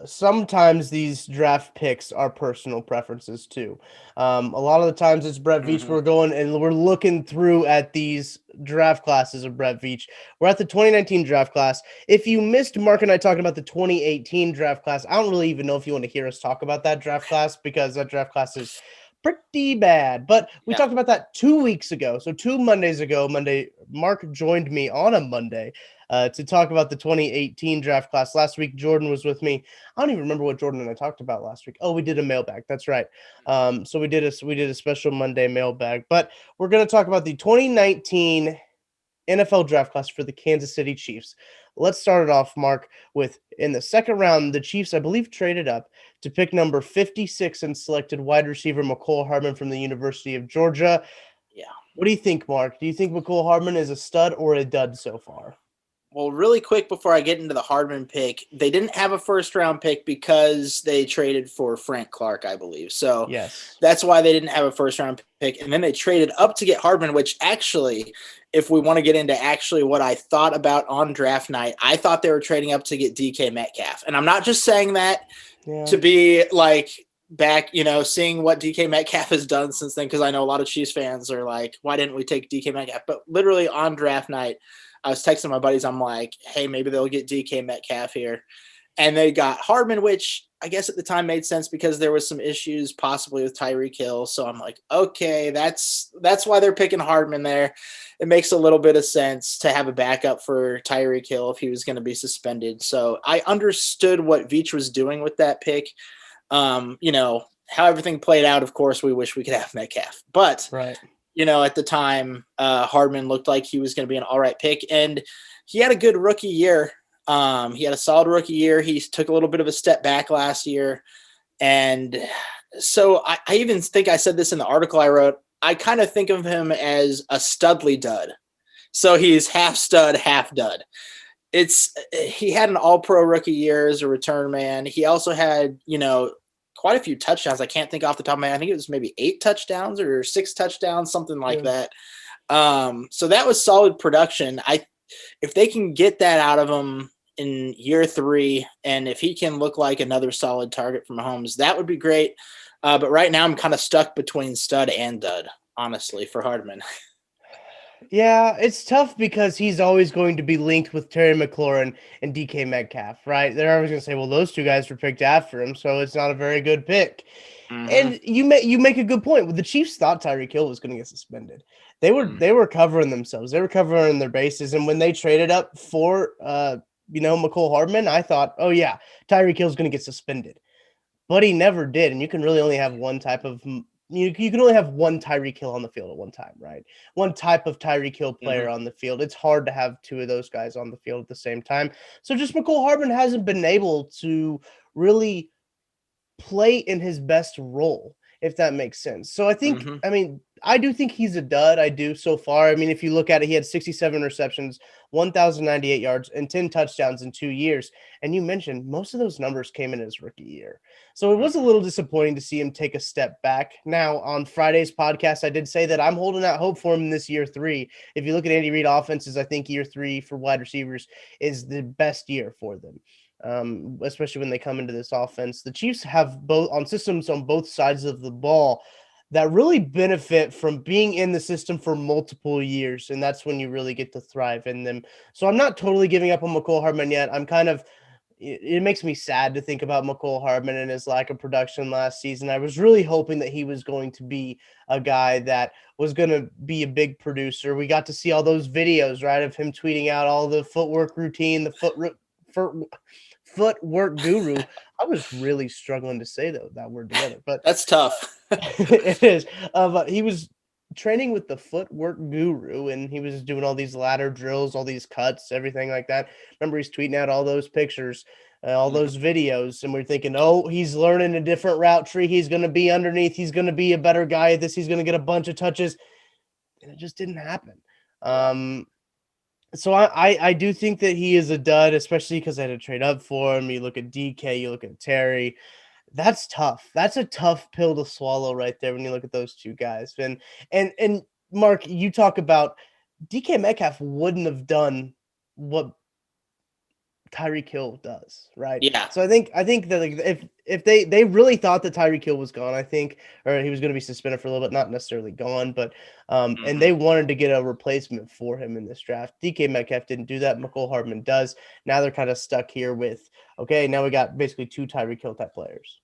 sometimes these draft picks are personal preferences too. A lot of the times it's Brett Veach. Hmm. We're going and we're looking through at these draft classes of Brett Veach. We're at the 2019 draft class. If you missed Mark and I talking about the 2018 draft class, I don't really even know if you want to hear us talk about that draft class because that draft class is pretty bad. But we Yeah. talked about that 2 weeks ago. So 2 Mondays ago, Mark joined me on a Monday to talk about the 2018 draft class. Last week, Jordan was with me. I don't even remember what Jordan and I talked about last week. Oh, we did a mailbag. That's right. So we did a special Monday mailbag. But we're going to talk about the 2019 NFL draft class for the Kansas City Chiefs. Let's start it off, Mark, with in the second round, the Chiefs, I believe, traded up to pick number 56 and selected wide receiver Mecole Hardman from the University of Georgia. Yeah. What do you think, Mark? Do you think Mecole Hardman is a stud or a dud so far? Well, really quick before I get into the Hardman pick, they didn't have a first round pick because they traded for Frank Clark, I believe. So Yes. that's why they didn't have a first round pick. And then they traded up to get Hardman, which actually, if we want to get into actually what I thought about on draft night, I thought they were trading up to get DK Metcalf. And I'm not just saying that Yeah. to be like back, seeing what DK Metcalf has done since then, because I know a lot of Chiefs fans are like, why didn't we take DK Metcalf? But literally on draft night, I was texting my buddies. I'm like, hey, maybe they'll get DK Metcalf here. And they got Hardman, which I guess at the time made sense because there was some issues possibly with Tyreek Hill. So I'm like, okay, that's why they're picking Hardman there. It makes a little bit of sense to have a backup for Tyreek Hill if he was going to be suspended. So I understood what Veach was doing with that pick. How everything played out, of course, we wish we could have Metcalf. But Right. at the time, Hardman looked like he was going to be an all right pick, and he had a good rookie year. He had a solid rookie year. He took a little bit of a step back last year, and so I even think I said this in the article I wrote. I kind of think of him as a Studley dud. So he's half stud, half dud. He had an all pro rookie year as a return man. He also had, quite a few touchdowns. I can't think off the top of my head. I think it was maybe 8 touchdowns or 6 touchdowns, something like Yeah. that. So that was solid production. If they can get that out of him in year 3, and if he can look like another solid target for Mahomes, that would be great. But right now I'm kind of stuck between stud and dud, honestly, for Hardman. Yeah, it's tough because he's always going to be linked with Terry McLaurin and DK Metcalf, right? They're always going to say, "Well, those two guys were picked after him, so it's not a very good pick." Mm-hmm. And you make a good point. The Chiefs thought Tyreek Hill was going to get suspended. They were covering themselves. They were covering their bases. And when they traded up for Mecole Hardman, I thought, oh yeah, Tyreek Hill's going to get suspended. But he never did. And you can really only have one type of you can only have one Tyreek Hill on the field at one time, right? One type of Tyreek Hill Mm-hmm. player on the field. It's hard to have two of those guys on the field at the same time. So just Mecole Hardman hasn't been able to really play in his best role, if that makes sense. So Mm-hmm. I do think he's a dud. I do so far. I mean, if you look at it, he had 67 receptions, 1,098 yards, and 10 touchdowns in 2 years. And you mentioned most of those numbers came in his rookie year. So it was a little disappointing to see him take a step back. Now, on Friday's podcast, I did say that I'm holding out hope for him in this year 3. If you look at Andy Reid offenses, I think year 3 for wide receivers is the best year for them, especially when they come into this offense. The Chiefs have both on systems on both sides of the ball that really benefit from being in the system for multiple years, and that's when you really get to thrive in them. So I'm not totally giving up on Mecole Hardman yet. It makes me sad to think about Mecole Hardman and his lack of production last season. I was really hoping that he was going to be a guy that was going to be a big producer. We got to see all those videos, right, of him tweeting out all the footwork routine, the footwork guru. I was really struggling to say that word together, but That's tough. it is. But he was training with the footwork guru, and he was doing all these ladder drills, all these cuts, everything like that. Remember, he's tweeting out all those pictures, all Mhm. those videos, and we're thinking, oh, he's learning a different route tree. He's going to be underneath. He's going to be a better guy at this. He's going to get a bunch of touches, and it just didn't happen. Yeah. So I do think that he is a dud, especially because I had to trade up for him. You look at DK, you look at Terry. That's tough. That's a tough pill to swallow right there when you look at those two guys. And Mark, you talk about DK Metcalf wouldn't have done what Tyreek Hill does, right? Yeah. So I think that, like, if they really thought that Tyreek Hill was gone, I think, or he was going to be suspended for a little bit, not necessarily gone, but and Mhm. they wanted to get a replacement for him in this draft. DK Metcalf didn't do that. Mecole Hardman does. Now they're kind of stuck here with, okay, now we got basically two Tyreek Hill type players.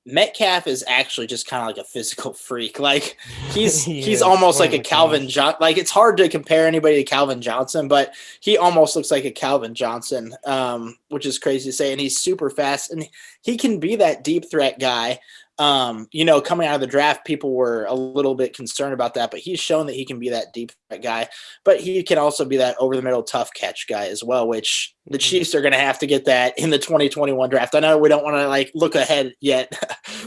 Metcalf is actually just kind of like a physical freak. Like He he's is. almost Oh like a my Calvin gosh. John. Like it's hard to compare anybody to Calvin Johnson, but he almost looks like a Calvin Johnson, which is crazy to say. And he's super fast, and he can be that deep threat guy. Coming out of the draft, people were a little bit concerned about that, but he's shown that he can be that deep threat guy. But he can also be that over the middle tough catch guy as well, which the Mhm. Chiefs are going to have to get that in the 2021 draft. I know we don't want to like look ahead yet.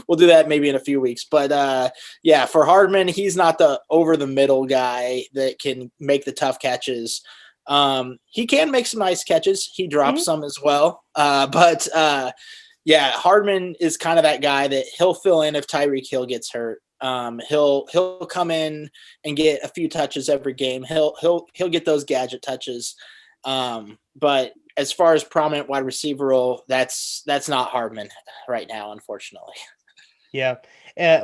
We'll do that maybe in a few weeks. But yeah, for Hardman, he's not the over the middle guy that can make the tough catches. He can make some nice catches. He drops Mhm. some as well. But yeah, Hardman is kind of that guy that he'll fill in if Tyreek Hill gets hurt. He'll come in and get a few touches every game. He'll get those gadget touches. But as far as prominent wide receiver role, that's not Hardman right now, unfortunately. Yeah.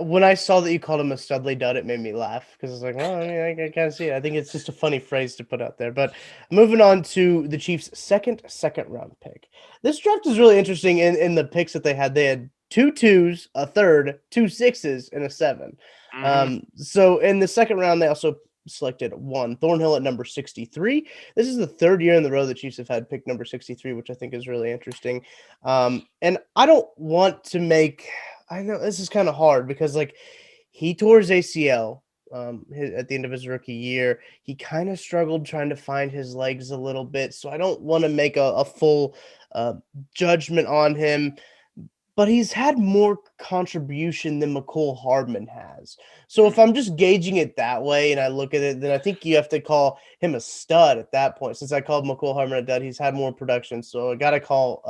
When I saw that you called him a Studley dud, it made me laugh because it's like, well, I mean, I kind of see it. I think it's just a funny phrase to put out there. But moving on to the Chiefs' second round pick. This draft is really interesting in the picks that they had. They had two twos, a third, two sixes, and a seven. Hmm. So in the second round, they also selected Juan Thornhill at number 63. This is the third year in the row the Chiefs have had pick number 63, which I think is really interesting. And I don't want to make I know this is kind of hard because like he tore his ACL at the end of his rookie year. He kind of struggled trying to find his legs a little bit, so I don't want to make a full uh, judgment on him, but he's had more contribution than Mecole Hardman has. So if Hmm. I'm just gauging it that way and I look at it, then I think you have to call him a stud at that point. Since I called Mecole Hardman a dud, he's had more production. So I gotta call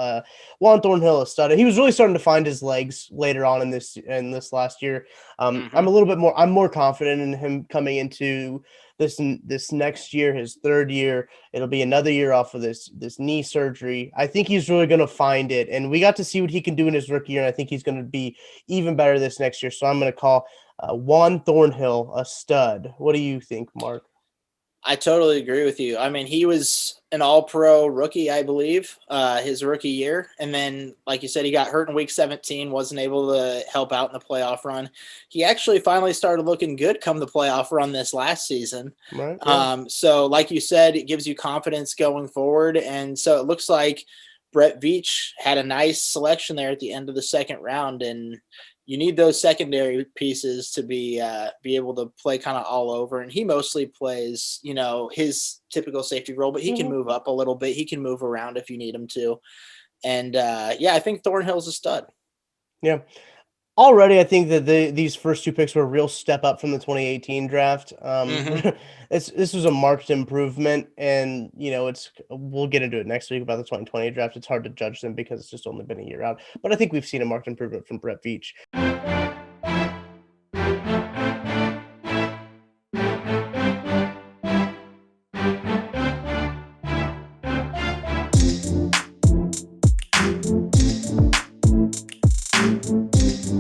Juan Thornhill a stud. He was really starting to find his legs later on in this last year. Hmm. I'm more confident in him coming into this next year, his third year. It'll be another year off of this knee surgery. I think he's really going to find it, and we got to see what he can do in his rookie year. And I think he's going to be even better this next year. So I'm going to call Juan Thornhill a stud. What do you think, Mark? I totally agree with you. I mean, he was an all-pro rookie, I believe, his rookie year. And then, like you said, he got hurt in week 17, wasn't able to help out in the playoff run. He actually finally started looking good come the playoff run this last season. Right? Yeah. So like you said, it gives you confidence going forward. And so it looks like Brett Veach had a nice selection there at the end of the second round. And you need those secondary pieces to be able to play kind of all over. And he mostly plays, his typical safety role, but he can Mhm. move up a little bit. He can move around if you need him to. And yeah, I think Thornhill's a stud. Yeah. Already, I think that these first two picks were a real step up from the 2018 draft. Hmm. This was a marked improvement, and it's we'll get into it next week about the 2020 draft. It's hard to judge them because it's just only been a year out, but I think we've seen a marked improvement from Brett Veach.